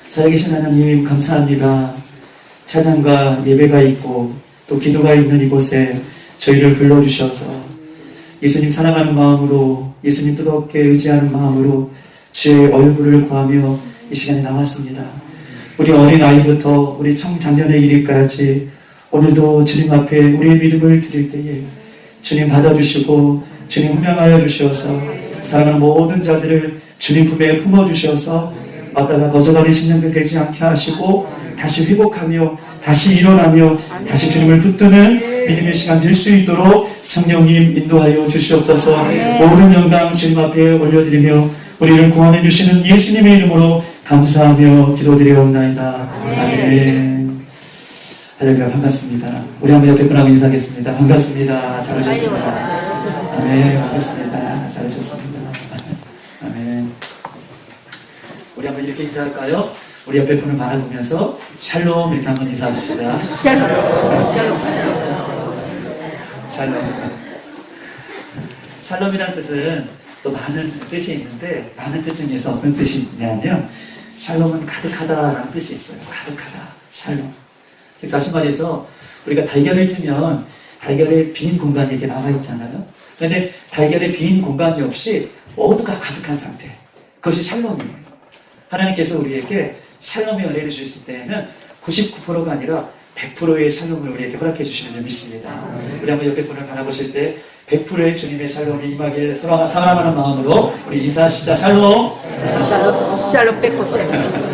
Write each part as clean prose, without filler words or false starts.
살아계신 하나님 감사합니다. 찬양과 예배가 있고 또 기도가 있는 이곳에 저희를 불러주셔서 예수님 사랑하는 마음으로, 예수님 뜨겁게 의지하는 마음으로 주의 얼굴을 구하며 이 시간에 나왔습니다. 우리 어린아이부터 우리 청장년에 이르기까지 오늘도 주님 앞에 우리의 믿음을 드릴 때에 주님 받아주시고 주님 훈명하여 주셔서 사랑하는 모든 자들을 주님 품에 품어주셔서 왔다가 거저가는 심령들 되지 않게 하시고 다시 회복하며 다시 일어나며 다시 주님을 붙드는 믿음의 시간 될 수 있도록 성령님 인도하여 주시옵소서. 모든 영광 주님 앞에 올려드리며 우리를 구원해 주시는 예수님의 이름으로 감사하며 기도드리옵나이다. 아멘. 할렐루야. 반갑습니다. 우리 한번 옆에 분하고 인사하겠습니다. 반갑습니다. 잘하셨습니다. 아멘. 반갑습니다. 잘하셨습니다. 아멘. 우리 한번 이렇게 인사할까요? 우리 옆에 분을 바라보면서 샬롬 이렇게 한번 인사하십시다. 샬롬. 샬롬이라는 뜻은 또 많은 뜻이 있는데 많은 뜻 중에서 어떤 뜻이 있냐면 샬롬은 가득하다라는 뜻이 있어요. 가득하다. 샬롬. 즉 다시 말해서 우리가 달걀을 찌면 달걀에 빈 공간이 이렇게 남아 있잖아요. 그런데 달걀에 빈 공간이 없이 모두가 가득한 상태. 그것이 샬롬이에요. 하나님께서 우리에게 샬롬의 은혜를 주실 때에는 99%가 아니라 100%의 샬롬을 우리에게 허락해 주시는 줄 믿습니다. 우리 한번 옆에 분을 바라보실 때 100%의 주님의 샬롬이 임하길 사랑하는 마음으로 우리 인사하십니다. 샬롬. 샬롬 100%.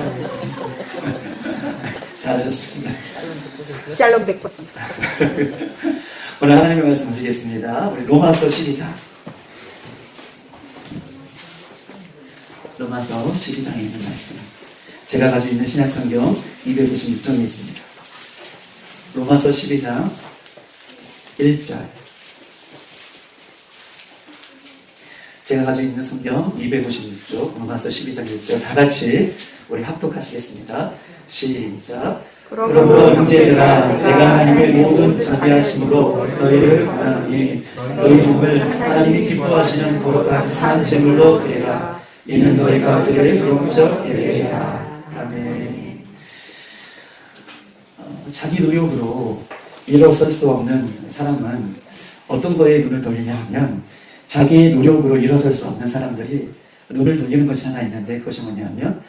잘하셨습니다. 샬롬 100%. 오늘 하나님의 말씀 보시겠습니다. 우리 로마서 12장. 로마서 12장에 있는 말씀. 제가 가지고 있는 신약성경 296쪽에 있습니다. 로마서 12장 1절. 제가 가지고 있는 성경 256쪽 로마서 12장 1절 다 같이 우리 합독하시겠습니다. 시작. 그러므로 형제들아 내가 하나님의 모든 자비하심으로 너희를 권하노니 너희 몸을 하나님이 기뻐하시는 거룩한 산 제물로 드리라. 이는 너희가 드릴 영적 예배라. 아멘. 자기 노력으로 일어설 수 없는 사람은 어떤 거에 눈을 돌리냐 하면 자기 노력으로 일어설 수 없는 사람들이 눈을 돌리는 것이 하나 있는데 그것이 뭐냐면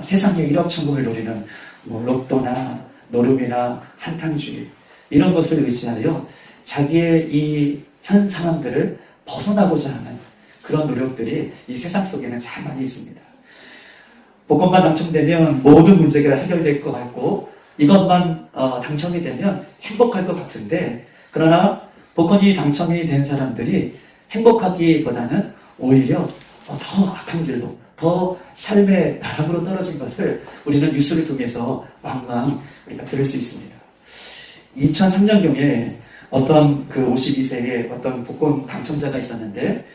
세상의 일확천금을 노리는 로또나 노름이나 한탕주의 이런 것을 의지하여 자기의 이 현 상황들을 벗어나고자 하는 그런 노력들이 이 세상 속에는 잘 많이 있습니다. 복권만 당첨되면 모든 문제가 해결될 것 같고 이것만 당첨이 되면 행복할 것 같은데 그러나 복권이 당첨이 된 사람들이 행복하기보다는 오히려 더 악한 길로 더 삶의 나락으로 떨어진 것을 우리는 뉴스를 통해서 왕왕 우리가 들을 수 있습니다. 2003년경에 어떤 그 52세의 어떤 복권 당첨자가 있었는데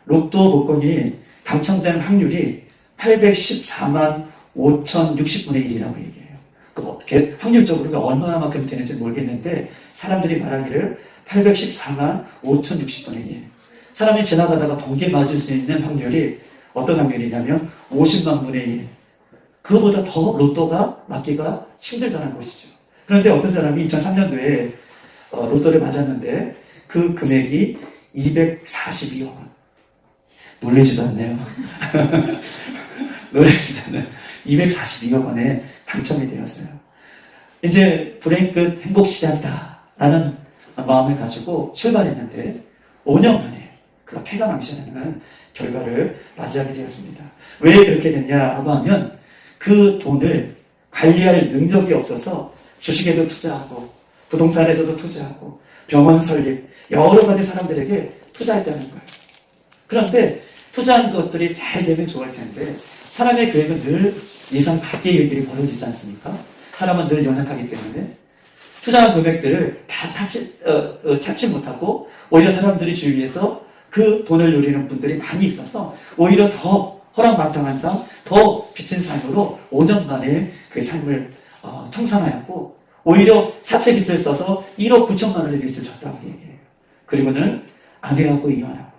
로또 복권이 당첨된 확률이 814만 5,060분의 1이라고 얘기해요. 그 확률적으로 얼마만큼 되는지 모르겠는데 사람들이 말하기를 814만 5,060분의 1. 사람이 지나가다가 번개 맞을 수 있는 확률이 어떤 확률이냐면 50만 분의 1. 그거보다 더 로또가 맞기가 힘들다는 것이죠. 그런데 어떤 사람이 2003년도에 로또를 맞았는데 그 금액이 242억 원. 놀라지도 않네요. 놀라지도 않아요. 242억 원에 당첨이 되었어요. 이제 불행 끝 행복 시작이다 라는 마음을 가지고 출발했는데 5년 만에 그가 패가망신하는 결과를 맞이하게 되었습니다. 왜 그렇게 됐냐고 하면 그 돈을 관리할 능력이 없어서 주식에도 투자하고 부동산에서도 투자하고 병원 설립 여러 가지 사람들에게 투자했다는 거예요. 그런데 투자한 것들이 잘 되면 좋을 텐데 사람의 계획은 늘 예상 밖의 일들이 벌어지지 않습니까? 사람은 늘 연약하기 때문에 투자한 금액들을 다 찾지 못하고 오히려 사람들이 주위에서 그 돈을 누리는 분들이 많이 있어서 오히려 더 허락마땅한 삶, 더 빚진 삶으로 5년 만에 그 삶을 청산하였고 오히려 사채 빚을 써서 1억 9천만 원의 빚을 졌다고 얘기해요. 그리고는 아내하고 이혼하고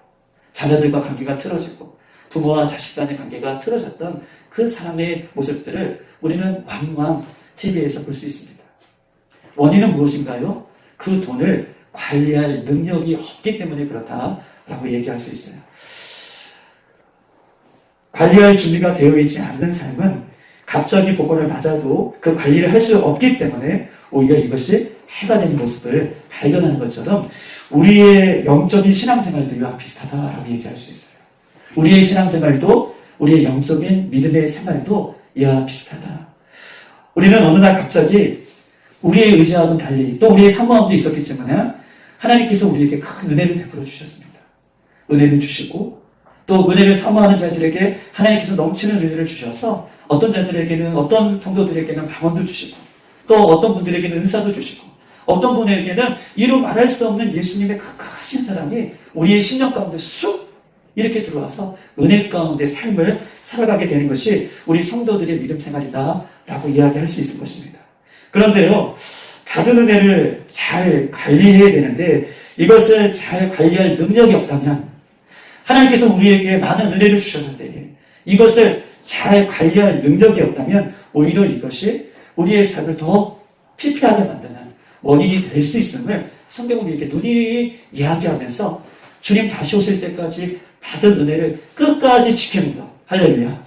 자녀들과 관계가 틀어지고 부모와 자식 간의 관계가 틀어졌던 그 사람의 모습들을 우리는 왕왕 TV에서 볼 수 있습니다. 원인은 무엇인가요? 그 돈을 관리할 능력이 없기 때문에 그렇다라고 얘기할 수 있어요. 관리할 준비가 되어 있지 않는 삶은 갑자기 복권을 맞아도 그 관리를 할 수 없기 때문에 오히려 이것이 해가 되는 모습을 발견하는 것처럼 우리의 영적인 신앙생활도 이와 비슷하다라고 얘기할 수 있어요. 우리의 신앙생활도 우리의 영적인 믿음의 생활도 이와 비슷하다. 우리는 어느 날 갑자기 우리의 의지와는 달리 또 우리의 사모함도 있었겠지만 하나님께서 우리에게 큰 은혜를 베풀어 주셨습니다. 은혜를 주시고 또 은혜를 사모하는 자들에게 하나님께서 넘치는 은혜를 주셔서 어떤 자들에게는 어떤 성도들에게는 방언도 주시고 또 어떤 분들에게는 은사도 주시고 어떤 분에게는 이루 말할 수 없는 예수님의 크신 사랑이 우리의 심령 가운데 쑥 이렇게 들어와서 은혜 가운데 삶을 살아가게 되는 것이 우리 성도들의 믿음 생활이다 라고 이야기할 수 있을 것입니다. 그런데요, 받은 은혜를 잘 관리해야 되는데 이것을 잘 관리할 능력이 없다면 하나님께서 우리에게 많은 은혜를 주셨는데 이것을 잘 관리할 능력이 없다면 오히려 이것이 우리의 삶을 더 피폐하게 만드는 원인이 될 수 있음을 성경은 우리에게 눈이 이야기하면서 주님 다시 오실 때까지 받은 은혜를 끝까지 지키는 것. 할렐루야.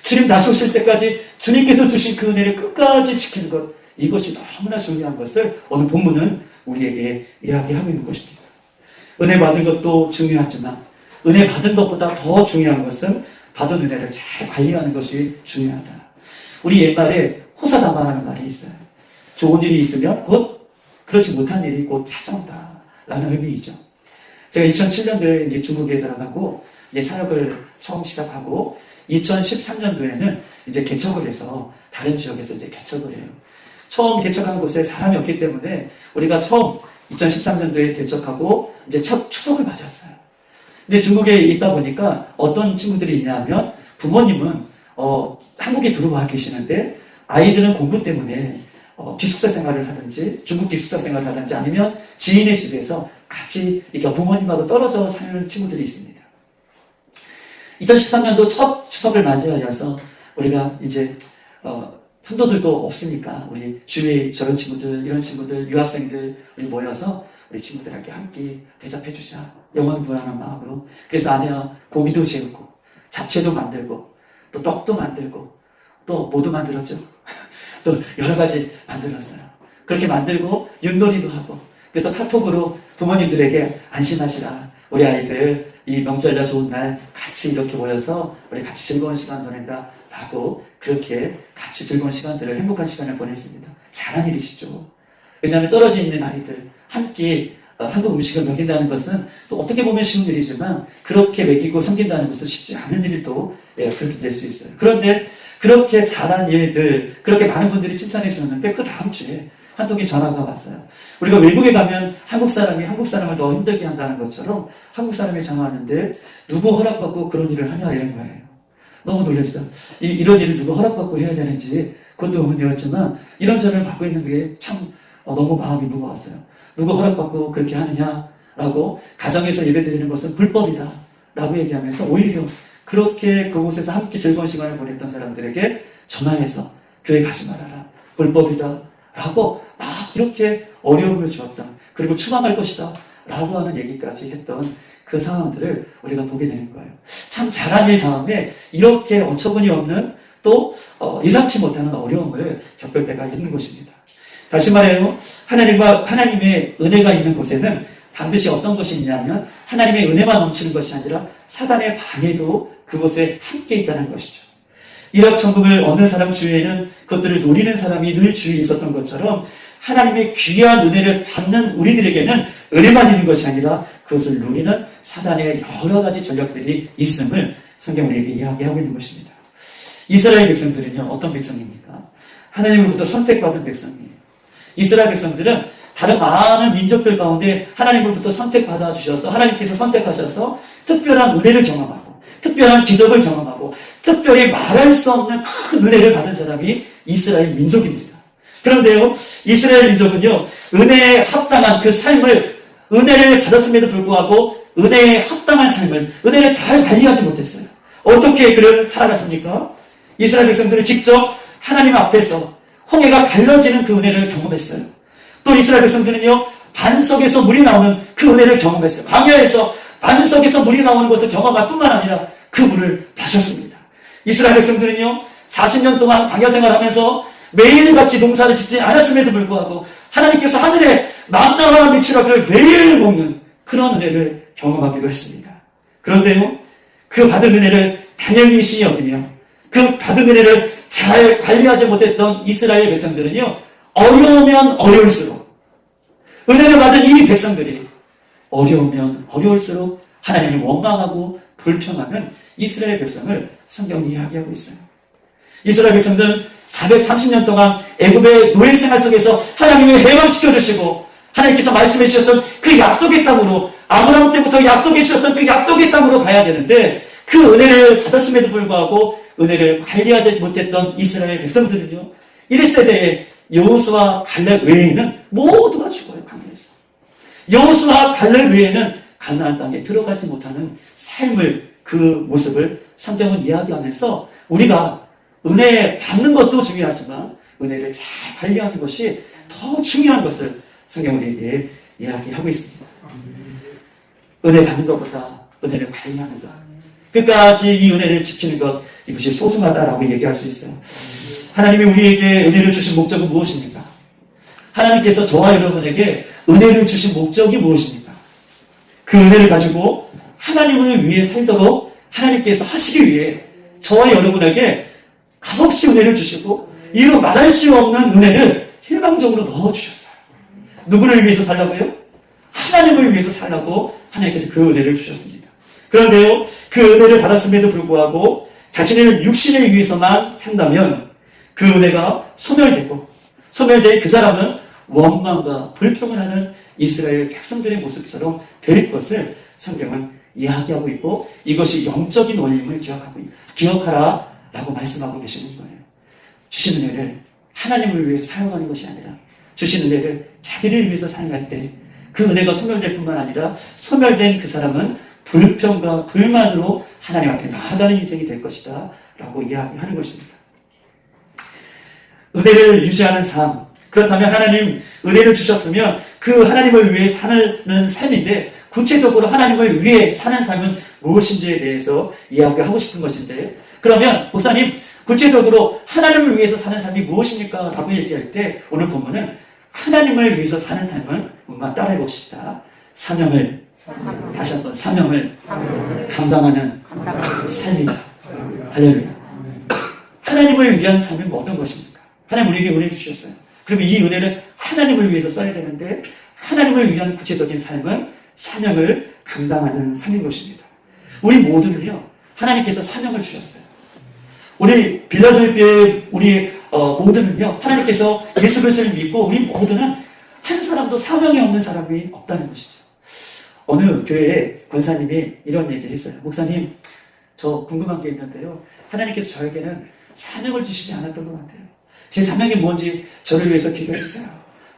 주님 다시 오실 때까지 주님께서 주신 그 은혜를 끝까지 지키는 것. 이것이 너무나 중요한 것을 오늘 본문은 우리에게 이야기하고 있는 것입니다. 은혜 받은 것도 중요하지만 은혜 받은 것보다 더 중요한 것은 받은 은혜를 잘 관리하는 것이 중요하다. 우리 옛말에 호사다마라는 말이 있어요. 좋은 일이 있으면 곧 그렇지 못한 일이 곧 찾아온다 라는 의미이죠. 제가 2007년도에 이제 중국에 들어가고 이제 사역을 처음 시작하고 2013년도에는 이제 개척을 해서 다른 지역에서 이제 개척을 해요. 처음 개척한 곳에 사람이 없기 때문에 우리가 처음 2013년도에 개척하고 이제 첫 추석을 맞았어요. 근데 중국에 있다 보니까 어떤 친구들이 있냐면 부모님은 한국에 들어와 계시는데 아이들은 공부 때문에 기숙사 생활을 하든지 중국 기숙사 생활을 하든지 아니면 지인의 집에서 같이 이렇게 부모님하고 떨어져 사는 친구들이 있습니다. 2013년도 첫 추석을 맞이하여서 우리가 이제 성도들도 없으니까 우리 주위에 저런 친구들, 이런 친구들, 유학생들 우리 모여서 우리 친구들에게 함께 대접해주자. 영원 구하는 마음으로. 그래서 아내와 고기도 재우고 잡채도 만들고 또 떡도 만들고 또 뭐도 만들었죠. 또 여러 가지 만들었어요. 그렇게 만들고 윷놀이도 하고 그래서 카톡으로 부모님들에게 안심하시라. 우리 아이들 이 명절이나 좋은 날 같이 이렇게 모여서 우리 같이 즐거운 시간 보낸다 라고 그렇게 같이 즐거운 시간들을 행복한 시간을 보냈습니다. 잘한 일이시죠. 왜냐하면 떨어져 있는 아이들 함께 한국 음식을 먹인다는 것은 또 어떻게 보면 쉬운 일이지만 그렇게 먹이고 섬긴다는 것은 쉽지 않은 일도 그렇게 될 수 있어요. 그런데 그렇게 잘한 일들 그렇게 많은 분들이 칭찬해 주셨는데 그 다음 주에 한 통의 전화가 왔어요. 우리가 외국에 가면 한국 사람이 한국 사람을 더 힘들게 한다는 것처럼 한국 사람이 전화 왔는데 누구 허락받고 그런 일을 하냐 이런 거예요. 너무 놀랐어요. 이런 일을 누구 허락받고 해야 되는지 그것도 의문이었지만 이런 전화를 받고 있는 게 참 너무 마음이 무거웠어요. 누구 허락받고 그렇게 하느냐라고 가정에서 예배드리는 것은 불법이다 라고 얘기하면서 오히려 그렇게 그곳에서 함께 즐거운 시간을 보냈던 사람들에게 전화해서 교회 가지 말아라. 불법이다. 라고 막 이렇게 어려움을 주었다. 그리고 추방할 것이다. 라고 하는 얘기까지 했던 그 상황들을 우리가 보게 되는 거예요. 참 잘한 일 다음에 이렇게 어처구니 없는 또 예상치 못하는 어려움을 겪을 때가 있는 것입니다. 다시 말해요. 하나님의 은혜가 있는 곳에는 반드시 어떤 것이 있냐면 하나님의 은혜만 넘치는 것이 아니라 사단의 방해도 그곳에 함께 있다는 것이죠. 일확천금을 얻는 사람 주위에는 그것들을 노리는 사람이 늘 주위에 있었던 것처럼 하나님의 귀한 은혜를 받는 우리들에게는 은혜만 있는 것이 아니라 그것을 노리는 사단의 여러 가지 전략들이 있음을 성경 우리에게 이야기하고 있는 것입니다. 이스라엘 백성들은요, 어떤 백성입니까? 하나님으로부터 선택받은 백성이에요. 이스라엘 백성들은 다른 많은 민족들 가운데 하나님으로부터 선택받아 주셔서 하나님께서 선택하셔서 특별한 은혜를 경험하고 특별한 기적을 경험하고 특별히 말할 수 없는 큰 은혜를 받은 사람이 이스라엘 민족입니다. 그런데요, 이스라엘 민족은요, 은혜에 합당한 그 삶을 은혜를 받았음에도 불구하고 은혜에 합당한 삶을 은혜를 잘 관리하지 못했어요. 어떻게 그를 살아갔습니까? 이스라엘 백성들은 직접 하나님 앞에서 홍해가 갈라지는 그 은혜를 경험했어요. 또 이스라엘 백성들은요, 반석에서 물이 나오는 그 은혜를 경험했어요. 광야에서 반석에서 물이 나오는 것을 경험할 뿐만 아니라 그 물을 마셨습니다. 이스라엘 백성들은요, 40년 동안 광야 생활하면서 매일같이 농사를 짓지 않았음에도 불구하고 하나님께서 하늘에 만나와 미추라기를 매일 먹는 그런 은혜를 경험하기도 했습니다. 그런데요, 그 받은 은혜를 당연히 신이 여기며 그 받은 은혜를 잘 관리하지 못했던 이스라엘 백성들은요, 어려우면 어려울수록 은혜를 받은 이 백성들이 어려우면 어려울수록 하나님을 원망하고 불평하는 이스라엘 백성을 성경이 이야기하고 있어요. 이스라엘 백성들은 430년 동안 애굽의 노예 생활 속에서 하나님을 해방시켜 주시고 하나님께서 말씀해 주셨던 그 약속의 땅으로, 아브라함 때부터 약속해 주셨던 그 약속의 땅으로 가야 되는데, 그 은혜를 받았음에도 불구하고 은혜를 관리하지 못했던 이스라엘 백성들은요, 1세대의 여호수아 갈렙 외에는 모두가 죽어요. 광야에서. 여호수아 갈렙 외에는 가나안 땅에 들어가지 못하는 삶을, 그 모습을 성경은 이야기하면서 우리가 은혜 받는 것도 중요하지만 은혜를 잘 관리하는 것이 더 중요한 것을 성경은 우리에게 이야기하고 있습니다. 은혜 받는 것보다 은혜를 관리하는 것, 끝까지 이 은혜를 지키는 것, 이것이 소중하다라고 얘기할 수 있어요. 하나님이 우리에게 은혜를 주신 목적은 무엇입니까? 하나님께서 저와 여러분에게 은혜를 주신 목적이 무엇입니까? 그 은혜를 가지고 하나님을 위해 살도록 하나님께서 하시기 위해 저와 여러분에게 값없이 은혜를 주시고 이루 말할 수 없는 은혜를 일방적으로 넣어주셨어요. 누구를 위해서 살라고요? 하나님을 위해서 살라고 하나님께서 그 은혜를 주셨습니다. 그런데요, 그 은혜를 받았음에도 불구하고 자신의 육신을 위해서만 산다면 그 은혜가 소멸된 그 사람은 원망과 불평을 하는 이스라엘 백성들의 모습처럼 될 것을 성경은 이야기하고 있고, 이것이 영적인 원림을 기억하라 라고 말씀하고 계시는 거예요. 주신 은혜를 하나님을 위해서 사용하는 것이 아니라 주신 은혜를 자기를 위해서 사용할 때 그 은혜가 소멸될 뿐만 아니라 소멸된 그 사람은 불평과 불만으로 하나님 앞에 나아가는 인생이 될 것이다 라고 이야기하는 것입니다. 은혜를 유지하는 삶, 그렇다면 하나님 은혜를 주셨으면 그 하나님을 위해 사는 삶인데, 구체적으로 하나님을 위해 사는 삶은 무엇인지에 대해서 이야기하고 싶은 것인데, 그러면 목사님, 구체적으로 하나님을 위해서 사는 삶이 무엇입니까? 라고 얘기할 때 오늘 본문은 하나님을 위해서 사는 삶을 한번 따라해 봅시다. 사명을, 다시 한번 사명을 감당하는 삶이다. 할렐루야. 하나님을 위한 삶은 어떤 것입니까? 하나님 우리에게 은혜를 주셨어요. 그러면 이 은혜를 하나님을 위해서 써야 되는데, 하나님을 위한 구체적인 삶은 사명을 감당하는 삶인 것입니다. 우리 모두는요, 하나님께서 사명을 주셨어요. 우리 빌라델피아의 우리 모두는요, 하나님께서 예수 그리스도를 믿고 우리 모두는 한 사람도 사명이 없는 사람이 없다는 것이죠. 어느 교회에 권사님이 이런 얘기를 했어요. 목사님, 저 궁금한 게 있는데요, 하나님께서 저에게는 사명을 주시지 않았던 것 같아요. 제 사명이 뭔지 저를 위해서 기도해 주세요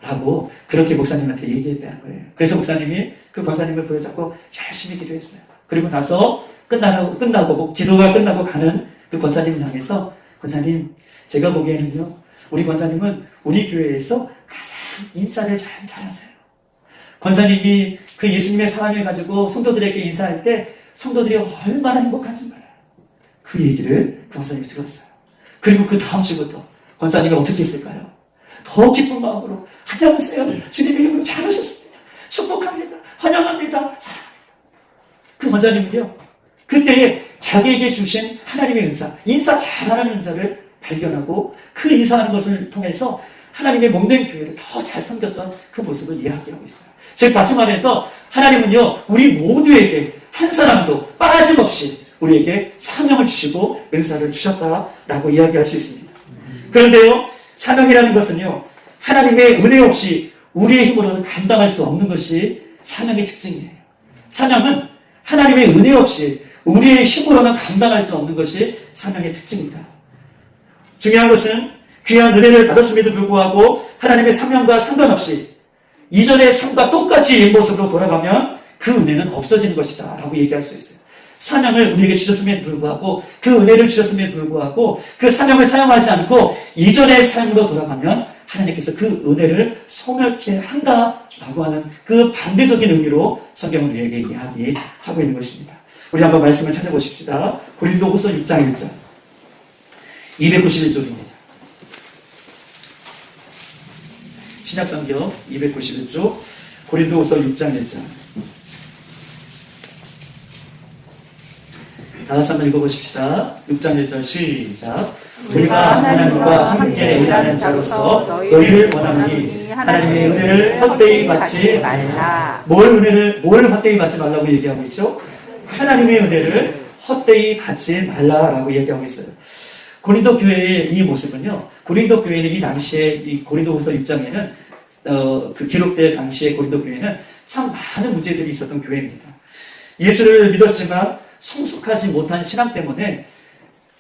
라고 그렇게 목사님한테 얘기했다는 거예요. 그래서 목사님이 그 권사님을 부여잡고 열심히 기도했어요. 그리고 나서 끝나고 기도가 끝나고 가는 그 권사님을 향해서, 권사님, 제가 보기에는요, 우리 권사님은 우리 교회에서 가장 인사를 잘 잘하세요. 권사님이 그 예수님의 사랑을 가지고 성도들에게 인사할 때 성도들이 얼마나 행복한지 몰라요. 그 얘기를 그 권사님이 들었어요. 그리고 그 다음 주부터 권사님이 어떻게 했을까요? 더 기쁜 마음으로, 안녕하세요, 주님 이름으로 잘 오셨습니다, 축복합니다, 환영합니다, 사랑합니다. 그 권사님은요, 그때에 자기에게 주신 하나님의 인사 잘하는 은사를 발견하고 그 인사하는 것을 통해서 하나님의 몸된 교회를 더 잘 섬겼던 그 모습을 이야기하고 있어요. 즉 다시 말해서 하나님은요, 우리 모두에게 한 사람도 빠짐없이 우리에게 사명을 주시고 은사를 주셨다라고 이야기할 수 있습니다. 그런데요, 사명이라는 것은요, 하나님의 은혜 없이 우리의 힘으로는 감당할 수 없는 것이 사명의 특징이에요. 사명은 하나님의 은혜 없이 우리의 힘으로는 감당할 수 없는 것이 사명의 특징입니다. 중요한 것은 귀한 은혜를 받았음에도 불구하고 하나님의 사명과 상관없이 이전의 삶과 똑같이 옛모습으로 돌아가면 그 은혜는 없어지는 것이다 라고 얘기할 수 있어요. 사명을 우리에게 주셨음에도 불구하고 그 은혜를 주셨음에도 불구하고 그 사명을 사용하지 않고 이전의 삶으로 돌아가면 하나님께서 그 은혜를 소멸케 한다라고 하는 그 반대적인 의미로 성경은 우리에게 이야기하고 있는 것입니다. 우리 한번 말씀을 찾아보십시다. 고린도후서 6장 1절 291쪽입니다. 신약성경 291쪽 고린도후서 6장 1절 다시 한번 읽어보십시다. 6장 1절 시작. 우리가 하나님과 함께 일하는 자로서 너희를 원하니 하나님의 은혜를 헛되이 받지 말라. 뭘 헛되이 받지 말라고 얘기하고 있죠? 하나님의 은혜를 헛되이 받지 말라라고 얘기하고 있어요. 고린도 교회의 이 모습은요, 고린도 교회는 이 당시에 이 고린도후서 6장에는 그 기록된 당시의 고린도 교회는 참 많은 문제들이 있었던 교회입니다. 예수를 믿었지만 성숙하지 못한 신앙 때문에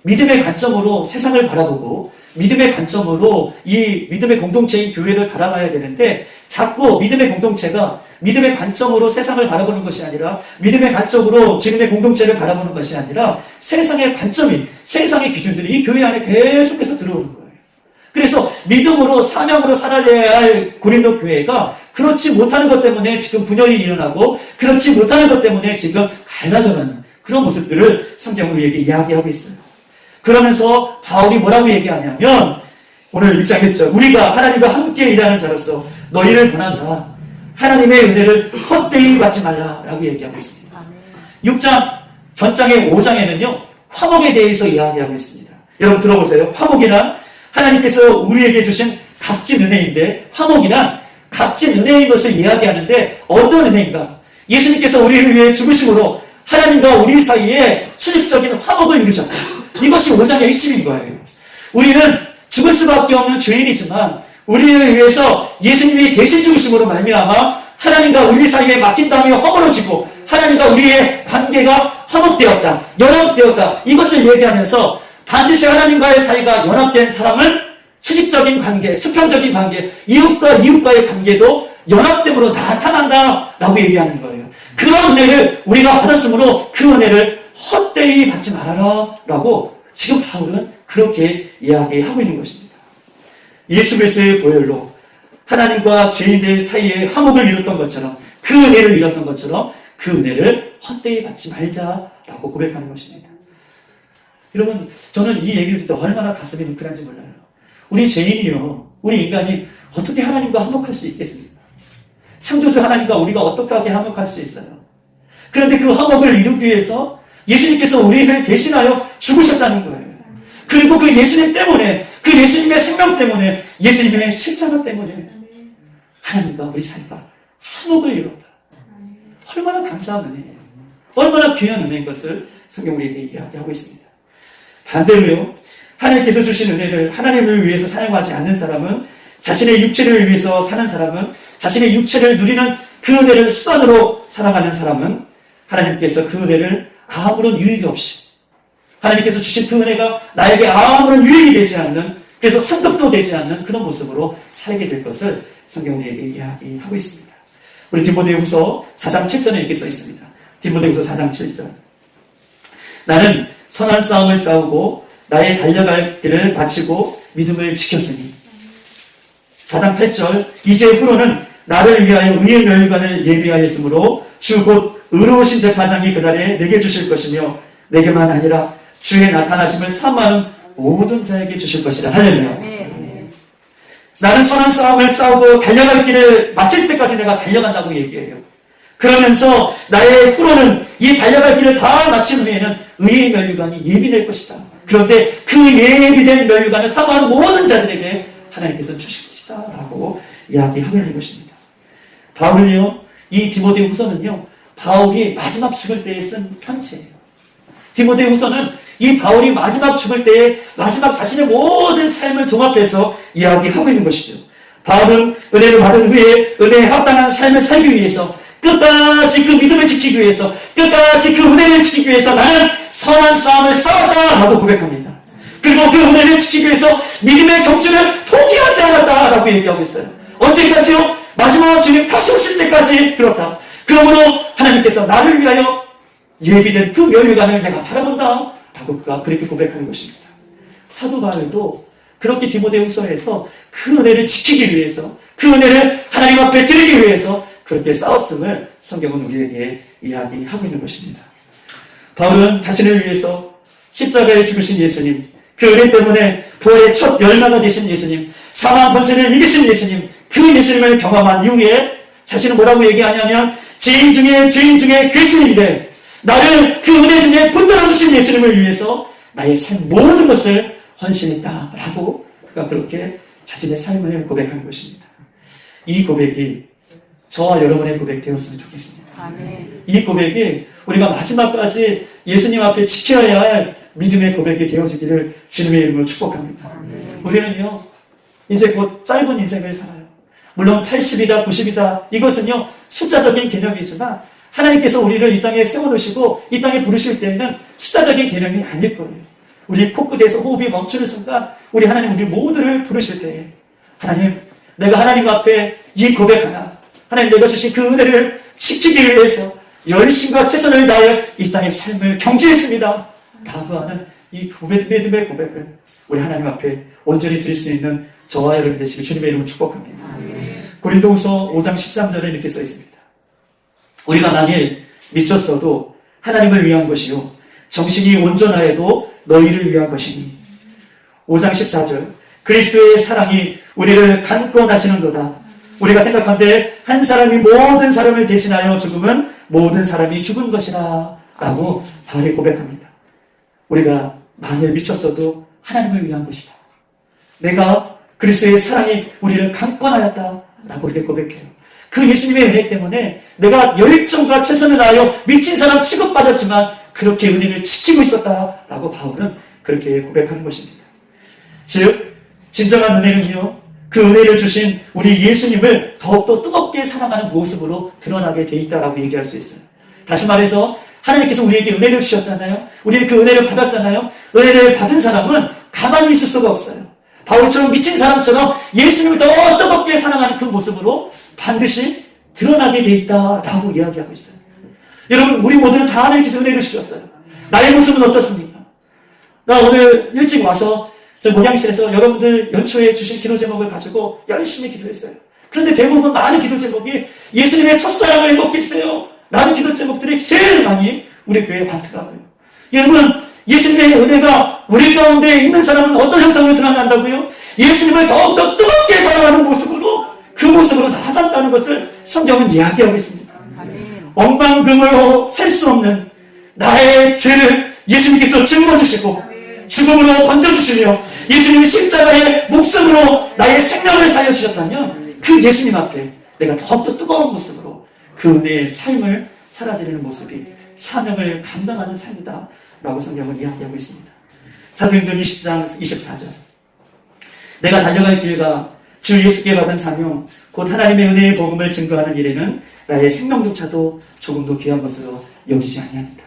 믿음의 관점으로 세상을 바라보고 믿음의 관점으로 이 믿음의 공동체인 교회를 바라봐야 되는데 자꾸 믿음의 공동체가 믿음의 관점으로 세상을 바라보는 것이 아니라 믿음의 관점으로 지금의 공동체를 바라보는 것이 아니라 세상의 관점이 세상의 기준들이 이 교회 안에 계속해서 들어오는 거예요. 그래서 믿음으로 사명으로 살아야 할 고린도 교회가 그렇지 못하는 것 때문에 지금 분열이 일어나고 그렇지 못하는 것 때문에 지금 갈라져가는 그런 모습들을 성경은 우리에게 이야기하고 있어요. 그러면서 바울이 뭐라고 얘기하냐면 오늘 6장 1절 우리가 하나님과 함께 일하는 자로서 너희를 권한다. 하나님의 은혜를 헛되이 받지 말라라고 얘기하고 있습니다. 6장 전장의 5장에는요 화목에 대해서 이야기하고 있습니다. 여러분 들어보세요. 화목이란 하나님께서 우리에게 주신 값진 은혜인데 화목이란 값진 은혜인 것을 이야기하는데 어떤 은혜인가? 예수님께서 우리를 위해 죽으심으로 하나님과 우리 사이에 수직적인 화목을 이루셨다. 이것이 5장의 핵심인 거예요. 우리는 죽을 수밖에 없는 죄인이지만 우리를 위해서 예수님이 대신 죽으심으로 말미암아 하나님과 우리 사이에 막힌 담이 허물어지고 하나님과 우리의 관계가 화목되었다. 연합되었다. 이것을 얘기하면서 반드시 하나님과의 사이가 연합된 사람은 수직적인 관계, 수평적인 관계, 이웃과의 관계도 연합됨으로 나타난다라고 얘기하는 거예요. 그런 은혜를 우리가 받았으므로 그 은혜를 헛되이 받지 말아라 라고 지금 바울은 그렇게 이야기하고 있는 것입니다. 예수 그리스도의 보혈로 하나님과 죄인들 사이에 화목을 이뤘던 것처럼 그 은혜를 이뤘던 것처럼 그 은혜를 헛되이 받지 말자라고 고백하는 것입니다. 여러분 저는 이 얘기를 듣다 얼마나 가슴이 뭉클한지 몰라요. 우리 죄인이요 우리 인간이 어떻게 하나님과 화목할 수 있겠습니까? 창조주 하나님과 우리가 어떻게 화목할 수 있어요? 그런데 그 화목을 이루기 위해서 예수님께서 우리를 대신하여 죽으셨다는 거예요. 그리고 그 예수님 때문에 그 예수님의 생명 때문에 예수님의 십자가 때문에 하나님과 우리 사이가 화목을 이뤘다. 얼마나 감사한 은혜예요. 얼마나 귀한 은혜인 것을 성경 우리에게 이야기하고 있습니다. 반대로요. 하나님께서 주신 은혜를 하나님을 위해서 사용하지 않는 사람은 자신의 육체를 위해서 사는 사람은 자신의 육체를 누리는 그 은혜를 수단으로 살아가는 사람은 하나님께서 그 은혜를 아무런 유익이 없이 하나님께서 주신 그 은혜가 나에게 아무런 유익이 되지 않는 그래서 상급도 되지 않는 그런 모습으로 살게 될 것을 성경 우리에게 이야기하고 있습니다. 우리 디모데후서 4장 7절에 이렇게 써 있습니다. 디모데후서 4장 7절 나는 선한 싸움을 싸우고 나의 달려갈 길을 마치고 믿음을 지켰으니 4장 8절 이제 후로는 나를 위하여 의의 멸관을 예비하였으므로 주 곧 의로우신 제사장이 그날에 내게 주실 것이며 내게만 아니라 주의 나타나심을 사모하는 모든 자에게 주실 것이라. 할렐루야. 나는 선한 싸움을 싸우고 달려갈 길을 마칠 때까지 내가 달려간다고 얘기해요. 그러면서 나의 후로는 이 달려갈 길을 다 마친 후에는 의의 면류관이 예비될 것이다. 그런데 그 예비된 면류관을 사모하는 모든 자들에게 하나님께서 주실 것이다 라고 이야기하고 있는 것입니다. 바울은요 이 디모데후서는요 바울이 마지막 죽을 때에 쓴 편지예요. 디모데후서는 이 바울이 마지막 죽을 때에 마지막 자신의 모든 삶을 종합해서 이야기하고 있는 것이죠. 바울은 은혜를 받은 후에 은혜에 합당한 삶을 살기 위해서 끝까지 그 믿음을 지키기 위해서 끝까지 그 은혜를 지키기 위해서 나는 선한 싸움을 싸웠다 라고 고백합니다. 그리고 그 은혜를 지키기 위해서 믿음의 경주를 포기하지 않았다 라고 얘기하고 있어요. 언제까지요? 마지막 주님 다시 오실 때까지 그렇다. 그러므로 하나님께서 나를 위하여 예비된 그 멸관을 내가 바라본다 라고 그가 그렇게 고백하는 것입니다. 사도 바울도 그렇게 디모데후서에서 그 은혜를 지키기 위해서, 그 은혜를 하나님 앞에 드리기 위해서 그렇게 싸웠음을 성경은 우리에게 이야기하고 있는 것입니다. 바울은 자신을 위해서 십자가에 죽으신 예수님, 그 은혜 때문에 부활의 첫 열마가 되신 예수님, 사망 권세를 이기신 예수님, 그 예수님을 경험한 이후에 자신은 뭐라고 얘기하냐면 죄인 중에 괴수인데 나를 그 은혜 중에 붙들어 주신 예수님을 위해서 나의 삶 모든 것을 헌신했다라고 그가 그렇게 자신의 삶을 고백한 것입니다. 이 고백이 저와 여러분의 고백 되었으면 좋겠습니다. 아멘. 이 고백이 우리가 마지막까지 예수님 앞에 지켜야 할 믿음의 고백이 되어주기를 주님의 이름으로 축복합니다. 우리는요 이제 곧 짧은 인생을 살아요. 물론 80이다 90이다 이것은요 숫자적인 개념이지만 하나님께서 우리를 이 땅에 세워놓으시고 이 땅에 부르실 때에는 숫자적인 개념이 아닐 거예요. 우리 코끝에서 호흡이 멈추는 순간 우리 하나님 우리 모두를 부르실 때에 하나님 내가 하나님 앞에 이 고백 하나 하나님 내가 주신 그 은혜를 지키기 위해서 열심과 최선을 다하여 이 땅의 삶을 경주했습니다 라고 하는 이 믿음의 고백을 우리 하나님 앞에 온전히 드릴 수 있는 저와 여러분 되시길 주님의 이름으로 축복합니다. 고린도후서 5장 13절에 이렇게 써 있습니다. 우리가 만일 미쳤어도 하나님을 위한 것이요 정신이 온전하여도 너희를 위한 것이니 5장 14절 그리스도의 사랑이 우리를 강권하시는도다. 우리가 생각한데 한 사람이 모든 사람을 대신하여 죽으면 모든 사람이 죽은 것이라 라고 바울이 고백합니다. 우리가 만일 미쳤어도 하나님을 위한 것이다. 내가 그리스도의 사랑이 우리를 강권하였다 라고 이렇게 고백해요. 그 예수님의 은혜 때문에 내가 열정과 최선을 다하여 미친 사람 취급받았지만 그렇게 은혜를 지키고 있었다라고 바울은 그렇게 고백하는 것입니다. 즉 진정한 은혜는요 그 은혜를 주신 우리 예수님을 더욱더 뜨겁게 사랑하는 모습으로 드러나게 돼 있다라고 얘기할 수 있어요. 다시 말해서 하나님께서 우리에게 은혜를 주셨잖아요. 우리는 그 은혜를 받았잖아요. 은혜를 받은 사람은 가만히 있을 수가 없어요. 바울처럼 미친 사람처럼 예수님을 더 뜨겁게 사랑하는 그 모습으로 반드시 드러나게 돼 있다라고 이야기하고 있어요. 여러분 우리 모두는 다 하나님께서 은혜를 주셨어요. 나의 모습은 어떻습니까? 나 오늘 일찍 와서 저 목양실에서 여러분들 연초에 주신 기도 제목을 가지고 열심히 기도했어요. 그런데 대부분 많은 기도 제목이 예수님의 첫사랑을 회복해주세요 라는 기도 제목들이 제일 많이 우리 교회에 많더라고요. 여러분 예수님의 은혜가 우리 가운데 있는 사람은 어떤 형상으로 드러난다고요? 예수님을 더욱더 뜨겁게 사랑하는 모습으로 그 모습으로 나아간다는 것을 성경은 이야기하고 있습니다. 엉망금으로 살 수 없는 나의 죄를 예수님께서 짊어지시고 죽음으로 던져주시며 예수님이 십자가의 목숨으로 나의 생명을 살려주셨다면 그 예수님 앞에 내가 더욱더 뜨거운 모습으로 그 은혜의 삶을 살아드리는 모습이 사명을 감당하는 삶이다 라고 성경은 이야기하고 있습니다. 사도행전 20장 24절 내가 달려갈 길과 주 예수께 받은 사명 곧 하나님의 은혜의 복음을 증거하는 일에는 나의 생명조차도 조금도 귀한 것으로 여기지 아니하니라.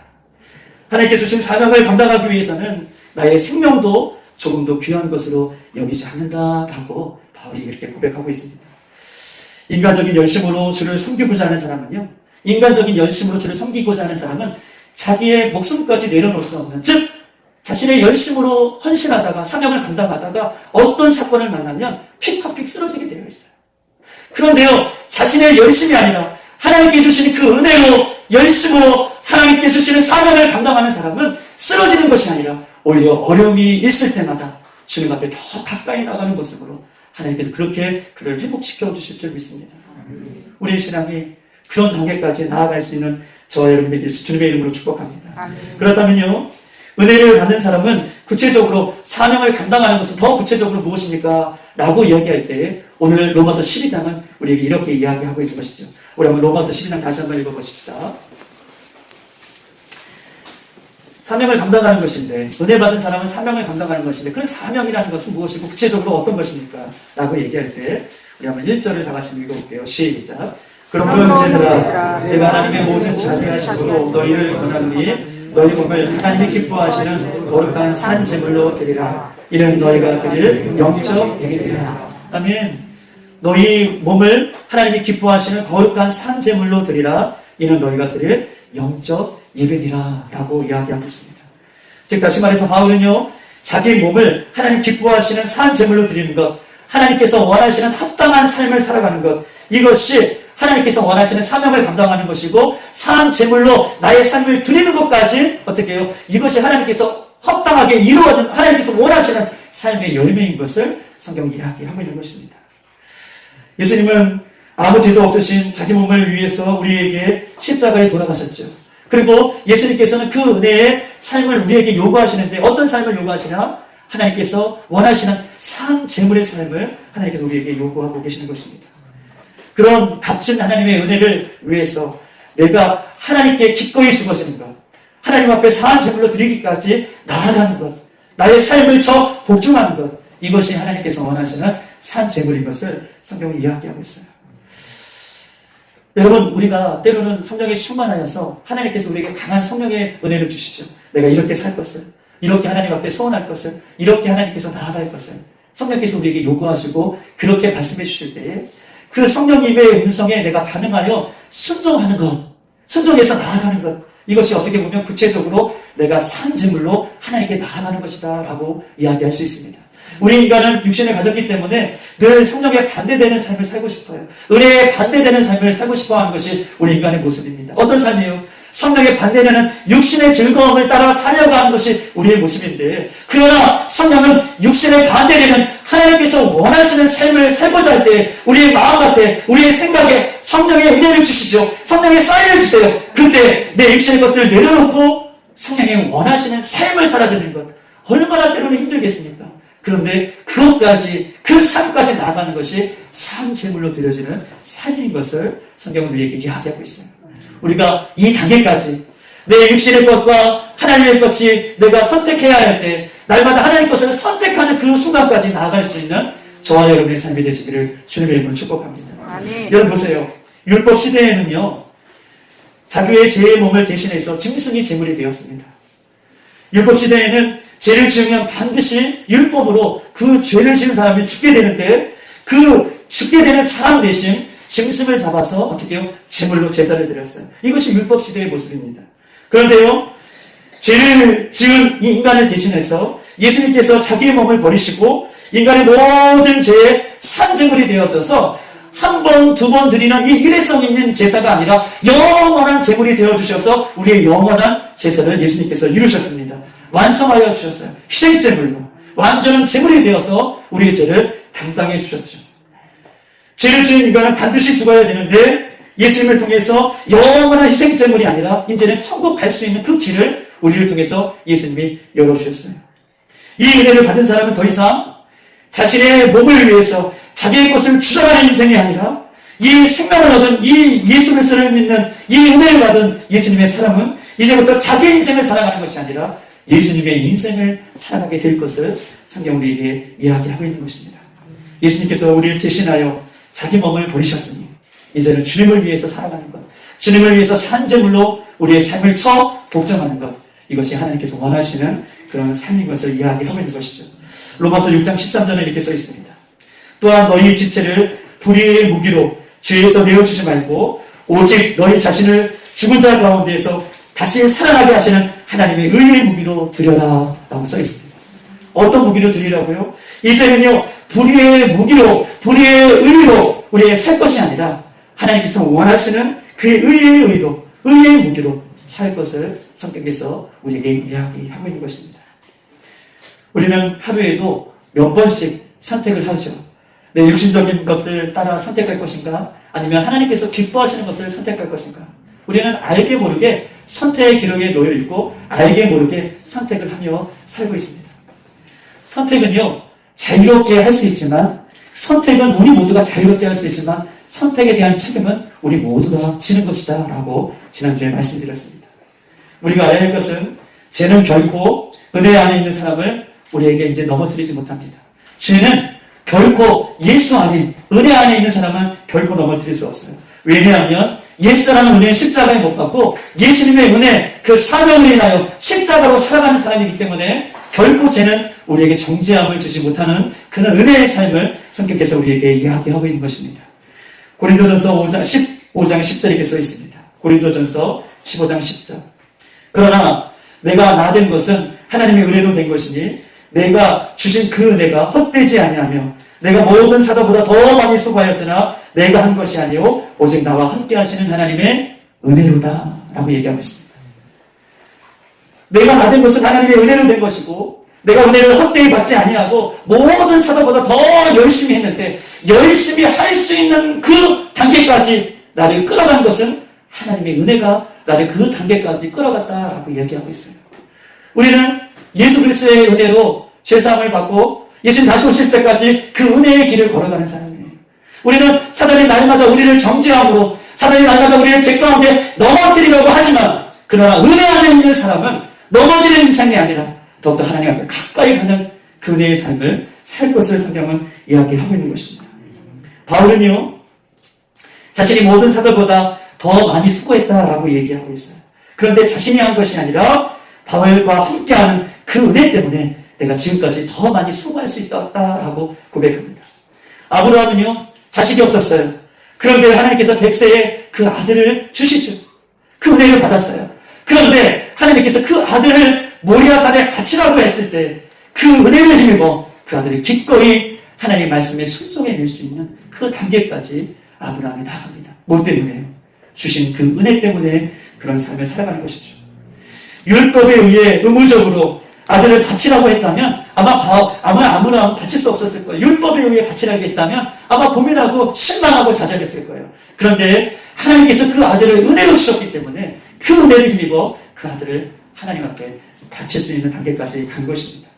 하나님께서 주신 사명을 감당하기 위해서는 나의 생명도 조금도 귀한 것으로 여기지 않는다라고 바울이 이렇게 고백하고 있습니다. 인간적인 열심으로 주를 섬기고자 하는 사람은요, 인간적인 열심으로 주를 섬기고자 하는 사람은 자기의 목숨까지 내려놓을 수 없는, 즉 자신의 열심으로 헌신하다가 사명을 감당하다가 어떤 사건을 만나면 픽하픽 쓰러지게 되어 있어요. 그런데요, 자신의 열심이 아니라 하나님께 주시는 그 은혜로 열심으로 하나님께 주시는 사명을 감당하는 사람은 쓰러지는 것이 아니라 오히려 어려움이 있을 때마다 주님 앞에 더 가까이 나가는 모습으로 하나님께서 그렇게 그를 회복시켜 주실 줄 믿습니다. 우리의 신앙이 그런 단계까지 나아갈 수 있는 저와 여러분에게 주님의 이름으로 축복합니다. 그렇다면요, 은혜를 받는 사람은 구체적으로 사명을 감당하는 것은 더 구체적으로 무엇입니까? 라고 이야기할 때 오늘 로마서 12장은 우리에게 이렇게 이야기하고 있는 것이죠. 우리 한번 로마서 12장 다시 한번 읽어보십시다. 사명을 감당하는 것인데, 은혜 받은 사람은 사명을 감당하는 것인데, 그런 사명이라는 것은 무엇이고 구체적으로 어떤 것입니까? 라고 얘기할 때 우리 한번 1절을 다 같이 읽어볼게요. 시작. 그러므로 형제들아, 내가 하나님의 모든 자비하심으로 너희를 권하노니 너희 몸을 하나님이 기뻐하시는 거룩한 산 제물로 드리라. 이는 너희가 드릴 영적 예배니라. 아멘. 너희 몸을 하나님이 기뻐하시는 거룩한 산 제물로 드리라. 이는 너희가 드릴 영적 예배니라 라고 이야기하고 있습니다. 즉 다시 말해서 바울은요, 자기 몸을 하나님 기뻐하시는 산 제물로 드리는 것, 하나님께서 원하시는 합당한 삶을 살아가는 것, 이것이 하나님께서 원하시는 사명을 감당하는 것이고, 산 제물로 나의 삶을 드리는 것까지 어떻게 해요? 이것이 하나님께서 합당하게 이루어진, 하나님께서 원하시는 삶의 열매인 것을 성경이 이야기하고 있는 것입니다. 예수님은 아무 죄도 없으신 자기 몸을 위해서 우리에게 십자가에 돌아가셨죠. 그리고 예수님께서는 그 은혜의 삶을 우리에게 요구하시는데, 어떤 삶을 요구하시냐? 하나님께서 원하시는 산 제물의 삶을 하나님께서 우리에게 요구하고 계시는 것입니다. 그런 값진 하나님의 은혜를 위해서 내가 하나님께 기꺼이 죽어지는 것, 하나님 앞에 산 제물로 드리기까지 나아가는 것, 나의 삶을 저 복종하는 것, 이것이 하나님께서 원하시는 산 제물인 것을 성경이 이야기하고 있어요. 여러분, 우리가 때로는 성령에 충만하여서 하나님께서 우리에게 강한 성령의 은혜를 주시죠. 내가 이렇게 살 것을, 이렇게 하나님 앞에 소원할 것을, 이렇게 하나님께서 나아갈 것을 성령께서 우리에게 요구하시고 그렇게 말씀해 주실 때에 그 성령님의 음성에 내가 반응하여 순종하는 것, 순종해서 나아가는 것, 이것이 어떻게 보면 구체적으로 내가 산 제물로 하나님께 나아가는 것이다 라고 이야기할 수 있습니다. 우리 인간은 육신을 가졌기 때문에 늘 성령에 반대되는 삶을 살고 싶어요. 은혜에 반대되는 삶을 살고 싶어 하는 것이 우리 인간의 모습입니다. 어떤 삶이에요? 성령에 반대되는 육신의 즐거움을 따라 살려고 하는 것이 우리의 모습인데, 그러나 성령은 육신에 반대되는 하나님께서 원하시는 삶을 살고자 할 때 우리의 마음 같아, 우리의 생각에 성령의 은혜를 주시죠. 성령의 사인을 주세요. 그때 내 육신의 것들을 내려놓고 성령의 원하시는 삶을 살아드리는 것, 얼마나 때로는 힘들겠습니까? 그런데 그것까지, 그 삶까지 나아가는 것이 산 제물로 드려지는 삶인 것을 성경은 우리에게 이야기하고 있어요. 우리가 이 단계까지 내 육신의 것과 하나님의 것이 내가 선택해야 할 때 날마다 하나님의 것을 선택하는 그 순간까지 나아갈 수 있는 저와 여러분의 삶이 되시기를 주님의 이름으로 축복합니다. 아멘. 여러분 보세요. 율법 시대에는요, 자기의 죄의 몸을 대신해서 짐승이 제물이 되었습니다. 율법 시대에는 죄를 지으면 반드시 율법으로 그 죄를 지은 사람이 죽게 되는데, 그 죽게 되는 사람 대신 짐승을 잡아서 어떻게 해요? 제물로 제사를 드렸어요. 이것이 율법 시대의 모습입니다. 그런데요, 죄를 지은 이 인간을 대신해서 예수님께서 자기의 몸을 버리시고 인간의 모든 죄의 산제물이 되어서 한 번, 두 번 드리는 이 일회성 있는 제사가 아니라 영원한 제물이 되어주셔서 우리의 영원한 제사를 예수님께서 이루셨습니다. 완성하여 주셨어요. 희생제물로 완전한 제물이 되어서 우리의 죄를 담당해 주셨죠. 죄를 지은 인간은 반드시 죽어야 되는데 예수님을 통해서 영원한 희생제물이 아니라 이제는 천국 갈 수 있는 그 길을 우리를 통해서 예수님이 열어주셨어요. 이 은혜를 받은 사람은 더 이상 자신의 몸을 위해서 자기의 것을 주장하는 인생이 아니라 이 생명을 얻은 이 예수 그리스도를 믿는 이 은혜를 받은 예수님의 사람은 이제부터 자기의 인생을 살아가는 것이 아니라 예수님의 인생을 살아가게 될 것을 성경 우리에게 이야기하고 있는 것입니다. 예수님께서 우리를 대신하여 자기 몸을 버리셨으니 이제는 주님을 위해서 살아가는 것, 주님을 위해서 산제물로 우리의 삶을 복종하는 것, 이것이 하나님께서 원하시는 그런 삶인 것을 이야기하고 있는 것이죠. 로마서 6장 13절에 이렇게 써 있습니다. 또한 너희 지체를 불의의 무기로 죄에서 내어주지 말고 오직 너희 자신을 죽은 자 가운데에서 다시 살아나게 하시는 하나님의 의의 무기로 드려라 라고 써 있습니다. 어떤 무기로 드리라고요? 이제는요, 불의의 무기로, 불의의 의로 우리의 살 것이 아니라 하나님께서 원하시는 그의 의의 의로, 의의 무기로 살 것을 성경에서 우리에게 이야기하고 있는 것입니다. 우리는 하루에도 몇 번씩 선택을 하죠. 내 육신적인 것을 따라 선택할 것인가? 아니면 하나님께서 기뻐하시는 것을 선택할 것인가? 우리는 알게 모르게 선택의 기록에 놓여 있고 알게 모르게 선택을 하며 살고 있습니다. 선택은요, 자유롭게 할 수 있지만, 선택은 우리 모두가 자유롭게 할 수 있지만 선택에 대한 책임은 우리 모두가 지는 것이다 라고 지난주에 말씀드렸습니다. 우리가 알아야 할 것은 죄는 결코 은혜 안에 있는 사람을 우리에게 이제 넘어뜨리지 못합니다. 죄는 결코 예수 안에, 은혜 안에 있는 사람은 결코 넘어뜨릴 수 없어요. 왜냐하면 옛사람은 은혜의 십자가에 못 박고 예수님의 은혜, 그 사명을 인하여 십자가로 살아가는 사람이기 때문에 결코 죄는 우리에게 정죄함을 주지 못하는 그런 은혜의 삶을 성경께서 우리에게 이야기하고 있는 것입니다. 고린도전서 15장 10절 이렇게 써 있습니다. 고린도전서 15장 10절. 그러나 내가 나 된 것은 하나님의 은혜로 된 것이니 내가 주신 그 은혜가 헛되지 아니하며 내가 모든 사도보다 더 많이 수고하였으나 내가 한 것이 아니오 오직 나와 함께 하시는 하나님의 은혜로다 라고 얘기하고 있습니다. 내가 나 된 것은 하나님의 은혜로 된 것이고 내가 은혜를 헛되이 받지 아니하고 모든 사도보다 더 열심히 했는데 열심히 할 수 있는 그 단계까지 나를 끌어간 것은 하나님의 은혜가 나를 그 단계까지 끌어갔다라고 얘기하고 있어요. 우리는 예수 그리스도의 은혜로 죄사함을 받고 예수님 다시 오실 때까지 그 은혜의 길을 걸어가는 사람이에요. 우리는 사단이 날마다 우리를 정죄함으로 사단이 날마다 우리를 죄 가운데 넘어뜨리려고 하지만 그러나 은혜 안에 있는 사람은 넘어지는 인생이 아니라 더욱더 하나님 앞에 가까이 가는 그 은혜의 삶을 살 것을 성경은 이야기하고 있는 것입니다. 바울은요 자신이 모든 사도보다 더 많이 수고했다라고 얘기하고 있어요. 그런데 자신이 한 것이 아니라 바울과 함께하는 그 은혜 때문에 내가 지금까지 더 많이 수고할 수 있었다라고 고백합니다. 아브라함은요 자식이 없었어요. 그런데 하나님께서 100세에 그 아들을 주시죠. 그 은혜를 받았어요. 그런데 하나님께서 그 아들을 모리아산에 바치라고 했을 때 그 은혜를 힘입어 그 아들을 기꺼이 하나님의 말씀에 순종해낼 수 있는 그 단계까지 아브라함이 나갑니다. 뭐 때문에요? 주신 그 은혜 때문에 그런 삶을 살아가는 것이죠. 율법에 의해 의무적으로 아들을 바치라고 했다면 아마 아브라함은 바칠 수 없었을 거예요. 율법에 의해 바치라고 했다면 아마 고민하고 실망하고 좌절했을 거예요. 그런데 하나님께서 그 아들을 은혜로 주셨기 때문에 그 은혜를 힘입어 그 아들을 하나님 앞에 바칠 수 있는 단계까지 간 것입니다.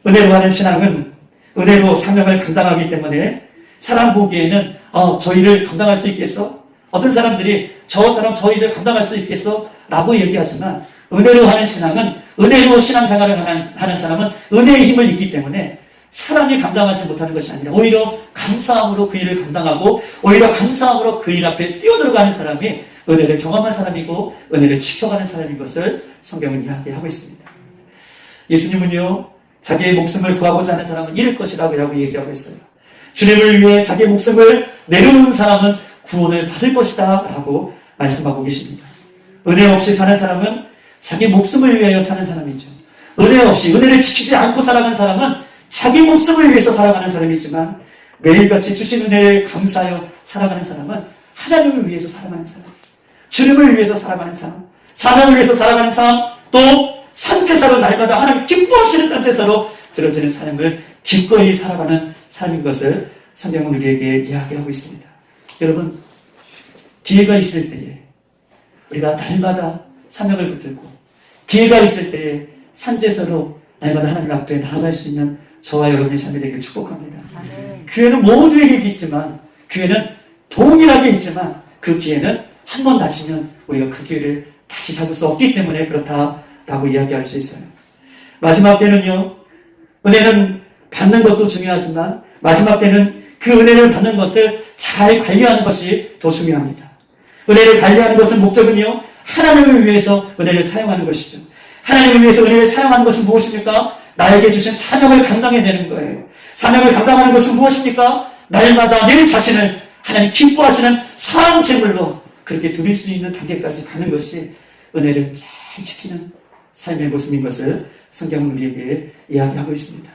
은혜로 하는 신앙은 은혜로 사명을 감당하기 때문에 사람 보기에는 저 일을 감당할 수 있겠어? 어떤 사람들이 저 일을 감당할 수 있겠어? 라고 얘기하지만 은혜로 하는 신앙은 은혜로 신앙생활을 하는 사람은 은혜의 힘을 입기 때문에 사람이 감당하지 못하는 것이 아니라 오히려 감사함으로 그 일을 감당하고 오히려 감사함으로 그 일 앞에 뛰어들어가는 사람이 은혜를 경험한 사람이고 은혜를 지켜가는 사람인 것을 성경은 이야기하고 있습니다. 예수님은요 자기의 목숨을 구하고자 하는 사람은 잃을 것이라고 얘기하고 있어요. 주님을 위해 자기의 목숨을 내려놓는 사람은 구원을 받을 것이다 라고 말씀하고 계십니다. 은혜 없이 사는 사람은 자기 목숨을 위하여 사는 사람이죠. 은혜 없이 은혜를 지키지 않고 살아가는 사람은 자기 목숨을 위해서 살아가는 사람이지만 매일같이 주신 은혜를 감사하여 살아가는 사람은 하나님을 위해서 살아가는 사람, 주님을 위해서 살아가는 사람, 사명을 위해서 살아가는 사람, 또 산제사로 날마다 하나님 기뻐하시는 산제사로 들어지는 삶을 기꺼이 살아가는 삶인 것을 성경은 우리에게 이야기하고 있습니다. 여러분, 기회가 있을 때에 우리가 날마다 사명을 붙들고 기회가 있을 때에 산제사로 날마다 하나님 앞에 나아갈 수 있는 저와 여러분의 삶이 되길 축복합니다. 기회는 모두에게 있지만 기회는 동일하게 있지만 그 기회는 한 번 다치면 우리가 그 기회를 다시 잡을 수 없기 때문에 그렇다라고 이야기할 수 있어요. 마지막 때는요, 은혜는 받는 것도 중요하지만 마지막 때는 그 은혜를 받는 것을 잘 관리하는 것이 더 중요합니다. 은혜를 관리하는 것은 목적은요, 하나님을 위해서 은혜를 사용하는 것이죠. 하나님을 위해서 은혜를 사용하는 것은 무엇입니까? 나에게 주신 사명을 감당해내는 거예요. 사명을 감당하는 것은 무엇입니까? 날마다 내 자신을 하나님 기뻐하시는 사람 제물로 그렇게 드릴 수 있는 단계까지 가는 것이 은혜를 잘 지키는 삶의 모습인 것을 성경은 우리에게 이야기하고 있습니다.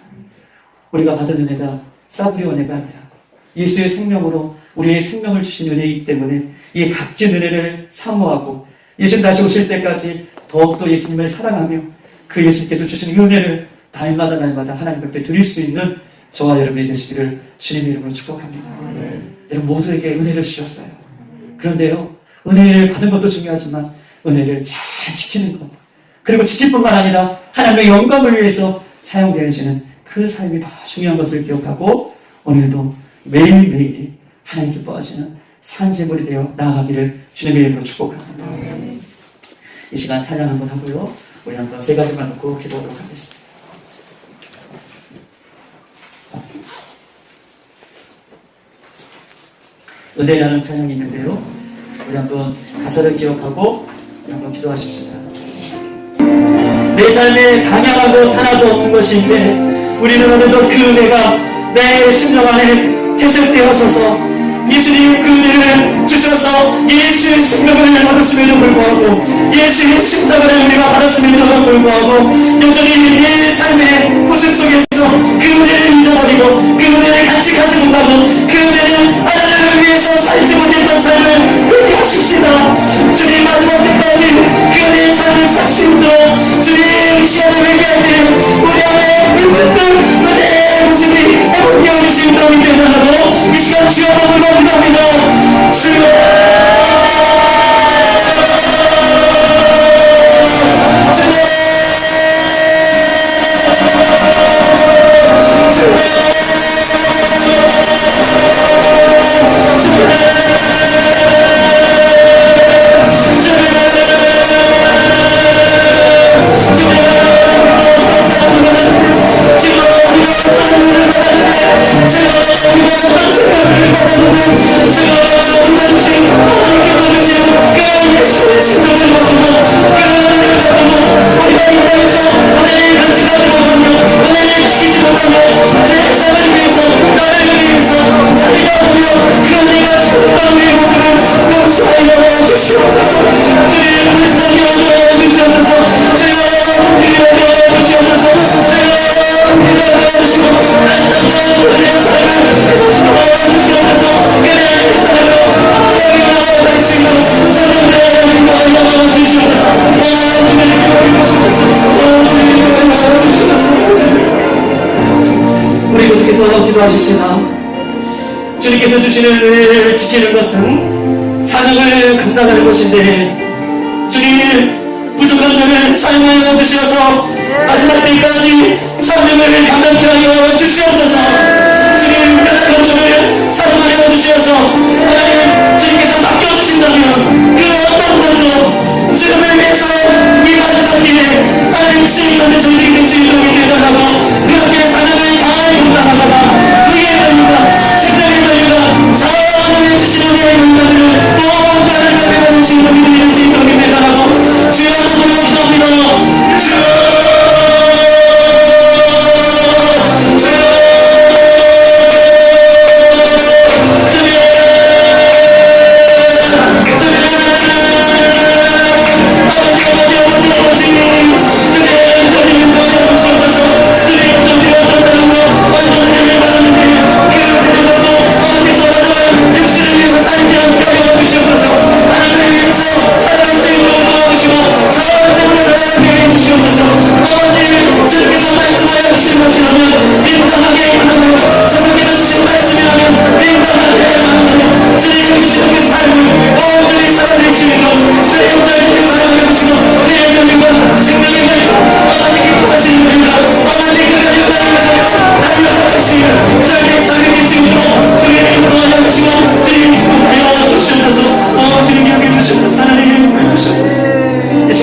우리가 받은 은혜가 싸구려 은혜가 아니라 예수의 생명으로 우리의 생명을 주신 은혜이기 때문에 이 값진 은혜를 사모하고 예수님 다시 오실 때까지 더욱더 예수님을 사랑하며 그 예수님께서 주신 은혜를 날마다 하나님 앞에 드릴 수 있는 저와 여러분이 되시기를 주님의 이름으로 축복합니다. 여러분 모두에게 은혜를 주셨어요. 그런데요, 은혜를 받은 것도 중요하지만 은혜를 잘 지키는 것, 그리고 지킬 뿐만 아니라 하나님의 영광을 위해서 사용되어지는 그 삶이 더 중요한 것을 기억하고 오늘도 매일매일이 하나님 기뻐하시는 산제물이 되어 나아가기를 주님의 이름으로 축복합니다. 이 시간 찬양 한번 하고요, 우리 한번 세 가지만 놓고 기도하도록 하겠습니다. 은혜라는 찬양이 있는데요, 우리 한번 가사를 기억하고 우리 한번 기도하십시다. 내 삶에 방향한 것 하나도 없는 것인데 우리는 오늘도 그 은혜가 내 심령 안에 태생되어서서 예수님 그들을 주셔서 예수의 생명을 받았음에도 불구하고 예수의 십자가를 우리가 받았음에도 불구하고 여전히 내 삶의 모습 속에서 그들을 잊어버리고 그들을 간직하지 못하고 그들을 하나님을 위해서 살지 못했던 삶을 회개하십시다. 주님 마지막 때까지 그들의 삶을 싹쓸이도록 주님 시간을 회개할 때 우리 안에 그분들 은혜의 모습이 회복되어 오실 수 있도록 믿음으로 이 시간 주여 너무 감사합니다. 기도하십시다. 주님께서 주시는 은혜를 지키는 것은 사명을 감당하는 것인데 주님 부족한 저를 사용하여 주시어서 마지막 때까지 사명을 감당케 하여 주시옵소서. 주님 연약한 저를 사용하여 주시어서 하나님 주님께서 맡겨주신다면 그 어떤 것도 주님을 위해서 이 마지막 때에 하나님 쓰임받는 저희들이 될 수 있도록 인도하고 그렇게 사명을 잘 감당하다가 생명의 권리가 사랑을 주시는 우리의 영광을 또 다른 가게 받을 수 있는 믿음이 될 수 있도록 매달하고 주여 너무나 기도합니다. 주여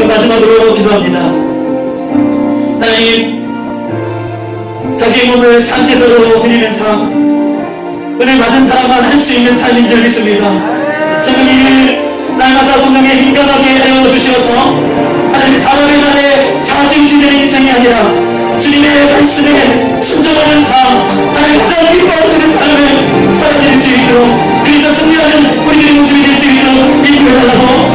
마지막으로 기도합니다. 하나님 자기 몸을 산제사로 드리는 삶 은혜 받은 사람만 할 수 있는 삶인 줄 믿습니다. 성령이 날마다 성령에 민감하게 하여 주시어서 하나님 사람의 날에 자중시되는 인생이 아니라 주님의 말씀에 순종하는 삶 하나님 가장 기뻐하시는 삶을 살아드릴 수 있도록 그래서 승리하는 우리들의 모습이 될 수 있도록 인도해달라고